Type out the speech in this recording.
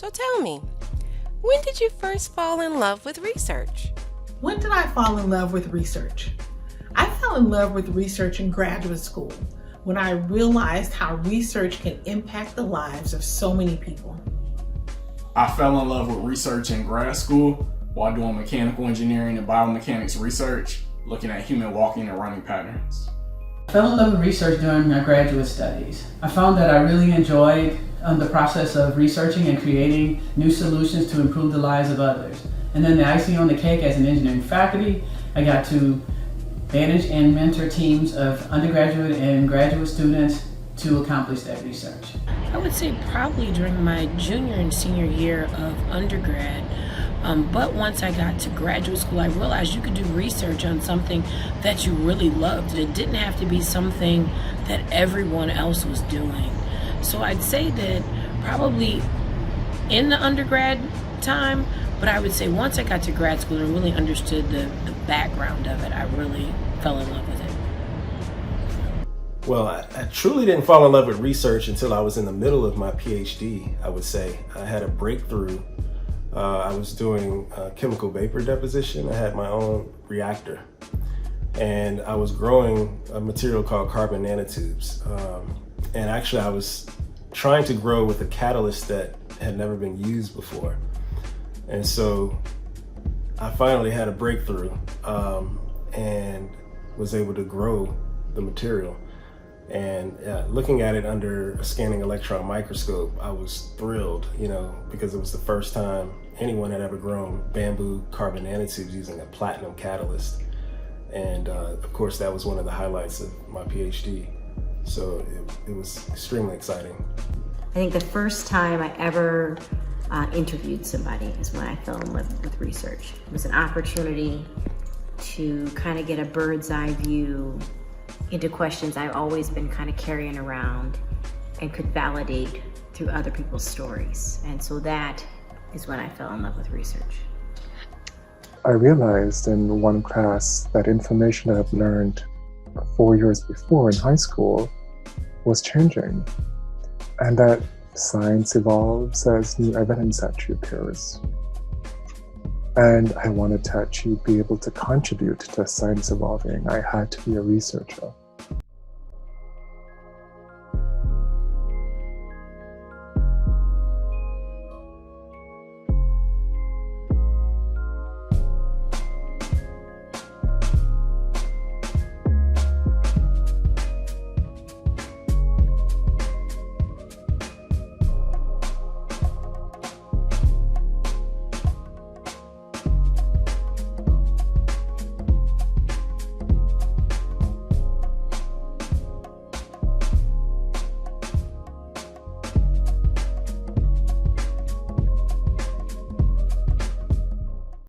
So tell me, when did you first fall in love with research? When did I fall in love with research? I fell in love with research in graduate school when I realized how research can impact the lives of so many people. I fell in love with research in grad school while doing mechanical engineering and biomechanics research, looking at human walking and running patterns. I fell in love with research during my graduate studies. I found that I really enjoyed the process of researching and creating new solutions to improve the lives of others. And then the icing on the cake, as an engineering faculty, I got to manage and mentor teams of undergraduate and graduate students to accomplish that research. I would say probably during my junior and senior year of undergrad. But once I got to graduate school, I realized you could do research on something that you really loved. It didn't have to be something that everyone else was doing. So I'd say that probably in the undergrad time, but I would say once I got to grad school and really understood the background of it, I really fell in love with it. Well, I truly didn't fall in love with research until I was in the middle of my Ph.D., I would say. I had a breakthrough. I was doing chemical vapor deposition. I had my own reactor. And I was growing a material called carbon nanotubes. And actually, I was trying to grow with a catalyst that had never been used before. And so I finally had a breakthrough and was able to grow the material. And looking at it under a scanning electron microscope, I was thrilled, because it was the first time anyone had ever grown bamboo carbon nanotubes using a platinum catalyst. And of course, that was one of the highlights of my PhD. So it was extremely exciting. I think the first time I ever interviewed somebody is when I fell in love with research. It was an opportunity to kind of get a bird's eye view into questions I've always been kind of carrying around and could validate through other people's stories. And so that is when I fell in love with research. I realized in one class that information that I've learned 4 years before in high school was changing, and that science evolves as new evidence actually appears. And I wanted to actually be able to contribute to science evolving. I had to be a researcher.